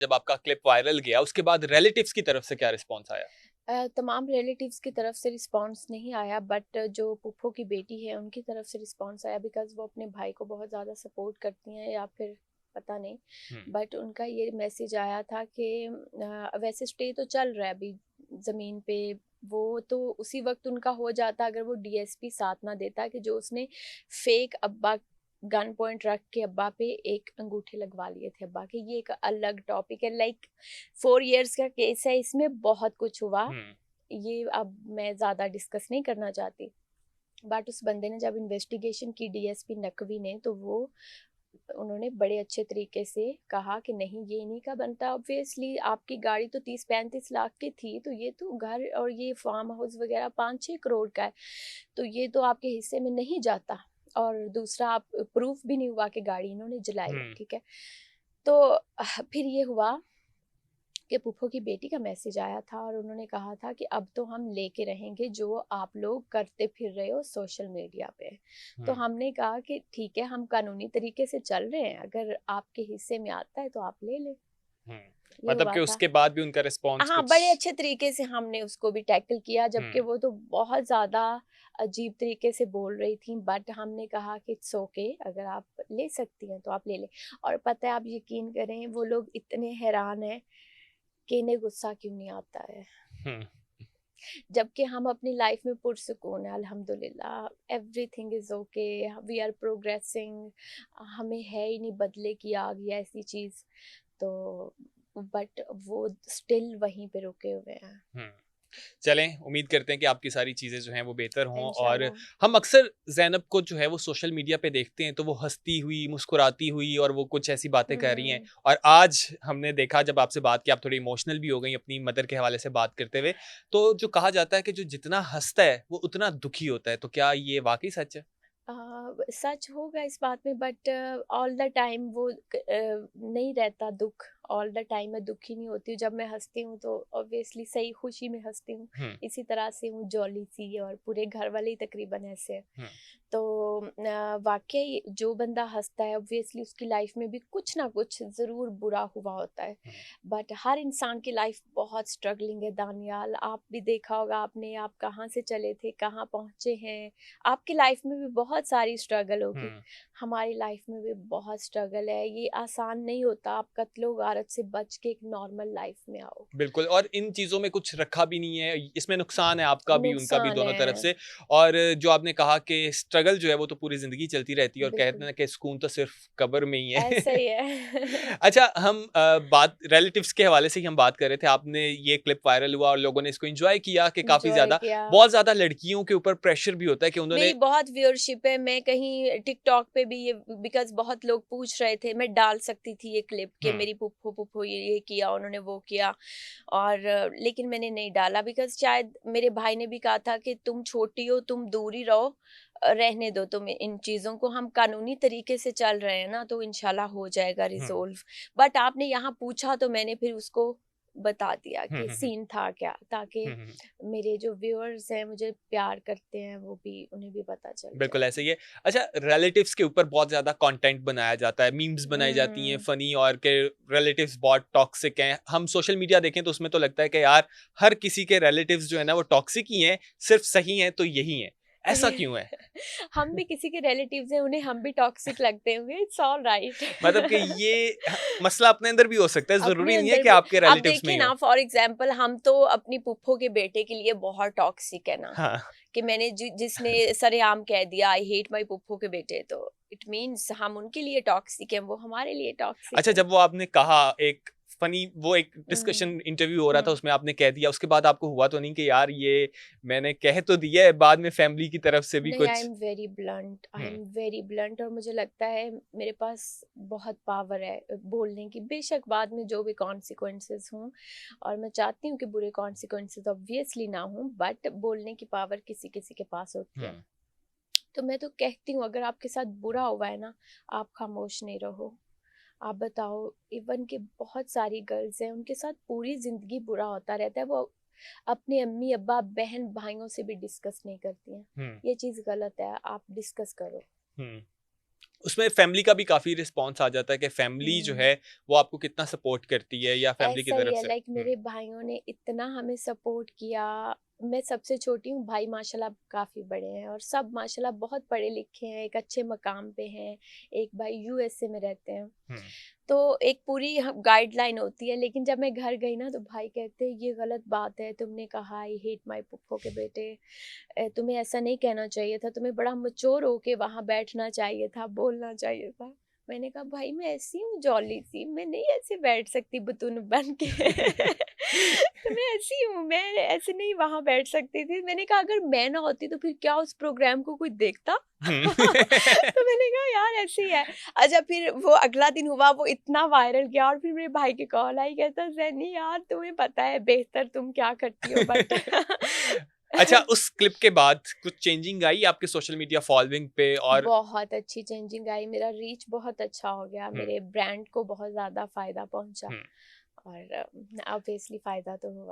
जब आपका clip viral गया उसके बाद रिलेटिव्स की तरफ से क्या रिस्पॉन्स आया? तमाम रिलेटिव्स की तरफ से रिस्पांस नहीं आया, बट जो फूफो की बेटी है उनकी तरफ से रिस्पांस आया, बिकॉज वो अपने भाई को बहुत ज़्यादा सपोर्ट करती हैं, या फिर पता नहीं। हुँ, बट उनका ये मैसेज आया था कि वैसे स्टे तो चल रहा है अभी ज़मीन पे, वो तो उसी वक्त उनका हो जाता अगर वो डीएसपी साथ ना देता, कि जो उसने फेक अब्बा गन पॉइंट रख के अब्बा पे एक अंगूठे लगवा लिए थे अब्बा के। ये एक अलग टॉपिक है, लाइक 4 इयर्स का केस है, इसमें बहुत कुछ हुआ। हुँ, ये अब मैं ज़्यादा डिस्कस नहीं करना चाहती। बट उस बंदे ने जब इन्वेस्टिगेशन की, डीएसपी नकवी ने, तो वो उन्होंने बड़े अच्छे तरीके से कहा कि नहीं, ये नहीं का बनता। ऑब्वियसली आपकी गाड़ी तो 30-35 लाख की थी, तो ये तो घर और ये फार्म हाउस वगैरह 5-6 करोड़ का है, तो ये तो आपके हिस्से में नहीं जाता। और दूसरा, आप प्रूफ भी नहीं हुआ कि गाड़ी इन्होंने जलाई है, हुँ, ठीक है। तो फिर ये हुआ कि फूफो की बेटी का मैसेज आया था और उन्होंने कहा था कि अब तो हम लेके रहेंगे जो आप लोग करते फिर रहे हो सोशल मीडिया पे। तो हुँ, हमने कहा कि ठीक है, हम कानूनी तरीके से चल रहे हैं, अगर आपके हिस्से में आता है तो आप ले लें। हुँ। ये मतलब हुआ कि था। उसके बाद भी उनका रिस्पॉन्स हाँ, कुछ बड़े अच्छे तरीके से हमने उसको भी टैकल किया, जबकि हुँ, वो तो बहुत ज़्यादा अजीब तरीके से बोल रही थी, बट हमने कहा कि इट्स ओके, अगर आप ले सकती हैं तो आप ले लें। और पता है, आप यकीन करें, वो लोग इतने हैरान हैं कि इन्हें गुस्सा क्यों नहीं आता है, हुँ, जबकि हम अपनी लाइफ में पुरसुकून है, अल्हम्दुलिल्लाह, everything is okay, we are progressing. हमें है ही नहीं बदले की आग या ऐसी चीज़। तो बट वो स्टिल वहीं पे रुके हुए हैं। हुँ। चलें, उम्मीद करते हैं कि आपकी सारी चीज़ें जो हैं वो बेहतर हों और इंशाल्लाह। हम अक्सर ज़ैनब को जो है वो सोशल मीडिया पे देखते हैं तो वो हँसती हुई, मुस्कुराती हुई और वो कुछ ऐसी बातें कर रही हैं हम्म। और आज हमने देखा जब आपसे बात की आप थोड़ी इमोशनल भी हो गई अपनी मदर के हवाले से बात करते हुए। तो जो कहा जाता है कि जो जितना हँसता है वो उतना दुखी होता है, तो क्या ये वाक़ई सच है? सच होगा इस बात में, बट ऑल द टाइम वो नहीं रहता दुख। ऑल द टाइम मैं दुखी नहीं होती हूँ, जब मैं हंसती हूँ तो ऑब्वियसली सही खुशी में हंसती हूँ। हुँ, इसी तरह से हूँ जॉली सी, और पूरे घर वाले ही तकरीबन ऐसे हैं। हुँ, तो वाकई जो बंदा हंसता है, ऑब्वियसली उसकी लाइफ में भी कुछ ना कुछ ज़रूर बुरा हुआ होता है। हुँ, बट हर इंसान की लाइफ बहुत स्ट्रगलिंग है दानियाल, आप भी देखा होगा आपने, आप कहाँ से चले थे, कहाँ पहुँचे हैं। आपकी लाइफ में भी बहुत सारी स्ट्रगल होगी, हुँ। हमारी लाइफ में भी बहुत स्ट्रगल है। ये आसान नहीं होता आप कत्लो गारत से बच के एक नॉर्मल लाइफ में आओ। बिल्कुल और इन चीज़ों में कुछ रखा भी नहीं है, इसमें नुकसान है आपका भी, उनका भी, नुकसान दोनों तरफ है। से और जो आपने कहा कि स्ट्रगल जो है वो तो पूरी ज़िंदगी चलती रहती है और कहते हैं बिल्कुल, ना कि सुकून तो सिर्फ़ कब्र में ही है। ऐसा ही है। अच्छा हम बात रिलेटिव्स के हवाले से ही हम बात कर रहे थे, आपने ये क्लिप वायरल हुआ और लोगों ने इसको एन्जॉय किया कि काफ़ी इंजॉय ज़्यादा, किया। बहुत ज़्यादा लड़कियों के ऊपर प्रेशर भी होता है कि मेरी उन्होंने बहुत व्यूअरशिप है, मैं कहीं टिकटॉक पे भी ये, बिकॉज़ बहुत लोग पूछ रहे थे, मैं डाल सकती थी ये क्लिप कि हुँ, मेरी फूफो फूफो ये किया, उन्होंने वो किया। और लेकिन मैंने नहीं डाला, बिकॉज़ शायद मेरे भाई ने भी कहा था कि तुम छोटी हो, तुम दूर ही रहो, रहने दो तुम इन चीज़ों को, हम कानूनी तरीके से चल रहे हैं ना, तो इंशाल्लाह हो जाएगा हुँ, रिज़ॉल्व। बट आपने यहाँ पूछा तो मैंने फिर उसको बता दिया हुँ, कि हुँ, हुँ, सीन था क्या, ताकि हुँ, हुँ। मेरे जो व्यूअर्स हैं, मुझे प्यार करते हैं, वो भी, उन्हें भी पता चल बिल्कुल जाए। ऐसे ही है। अच्छा रिलेटिव्स के ऊपर बहुत ज़्यादा कंटेंट बनाया जाता है, मीम्स बनाई जाती हैं हुँ। फ़नी और के रिलेटिव्स बहुत टॉक्सिक हैं। हम सोशल मीडिया देखें तो उसमें तो लगता है कि यार हर किसी के रिलेटिव्स जो है ना वो टॉक्सिक ही हैं, सिर्फ़ सही हैं तो यही हैं। ऐसा क्यों है? हम भी किसी के रिलेटिव्स हैं, उन्हें हम भी टॉक्सिक लगते होंगे, इट्स ऑल राइट। मतलब कि ये मसला अपने अंदर भी हो सकता है, अपने ज़रूरी नहीं है अंदर कि भी आपके आप रिलेटिव्स में देखिए ही ना, हो। फॉर एग्जांपल हम तो अपनी फूफो के बेटे के लिए बहुत टॉक्सिक है ना, हाँ। कि मैंने जिसने सरेआम कह दिया आई हेट माय फूफो के बेटे, तो इट मीन्स हम उनके लिए टॉक्सिक हैं, वो हमारे लिए टॉक्सिक अच्छा है। जब वो आपने कहा एक फ़नी वो एक हम्म। डिस्कशन इंटरव्यू हो रहा था हम्म। उसमें आपने कह दिया, उसके बाद आपको हुआ तो नहीं कि यार ये मैंने कह तो दिया है, बाद में फैमिली की तरफ से भी नहीं, आई कुछ am very blunt, I hmm, am very blunt, और मुझे लगता है मेरे पास बहुत पावर है बोलने की, बेशक बाद में जो भी कॉन्सिक्वेंसेस हों, और मैं चाहती हूँ कि बुरे कॉन्सिक्वेंसेस ऑब्वियसली ना हों, बट बोलने की पावर किसी किसी के पास होती हुँ, है। तो मैं तो कहती हूँ, अगर आपके साथ बुरा हुआ है ना, आप खामोश नहीं रहो, आप बताओ। इवन के बहुत सारी गर्ल्स हैं, उनके साथ पूरी जिंदगी बुरा होता रहता है, वो अपने अम्मी अब्बा बहन भाइयों से भी डिस्कस नहीं करती हैं। हुँ, ये चीज़ गलत है, आप डिस्कस करो। हुँ। उसमें फैमिली का भी काफ़ी रिस्पॉन्स आ जाता है कि फैमिली जो हम्म, है वो आपको कितना सपोर्ट करती है या फैमिली की ऐसा ही तरफ है, से। लाइक मेरे भाइयों ने इतना हमें सपोर्ट किया। मैं सबसे छोटी हूँ, भाई माशाल्लाह काफ़ी बड़े हैं और सब माशाल्लाह बहुत पढ़े लिखे हैं, एक अच्छे मकाम पे हैं। एक भाई यूएसए में रहते हैं। हुँ, तो एक पूरी गाइडलाइन होती है, लेकिन जब मैं घर गई ना तो भाई कहते ये गलत बात है, तुमने कहा आई हेट माई पुप्पो के बेटे, तुम्हें ऐसा नहीं कहना चाहिए था, तुम्हें बड़ा मच्योर होके वहाँ बैठना चाहिए था, बोलना चाहिए था। मैंने कहा भाई मैं ऐसी हूँ जॉली सी, मैं नहीं ऐसे बैठ सकती बुतुन बन के। तो मैं ऐसी हूँ, मैं ऐसे नहीं वहाँ बैठ सकती थी। मैंने कहा अगर मैं ना होती तो फिर क्या उस प्रोग्राम को कोई देखता? हुँ। तो मैंने कहा यार ऐसे ही है। अच्छा फिर वो अगला दिन हुआ, वो इतना वायरल गया और फिर मेरे भाई की कॉल आई, कहता सैनी यार तुम्हें पता है बेहतर तुम क्या करती हो बट अच्छा, उस क्लिप के बाद कुछ चेंजिंग आई आपके सोशल मीडिया फॉलोइंग पे और बहुत अच्छी चेंजिंग आई, मेरा रीच बहुत अच्छा हो गया, हुँ, मेरे ब्रांड को बहुत ज़्यादा फ़ायदा पहुंचा हुँ। और ऑब्वियसली फ़ायदा तो हुआ।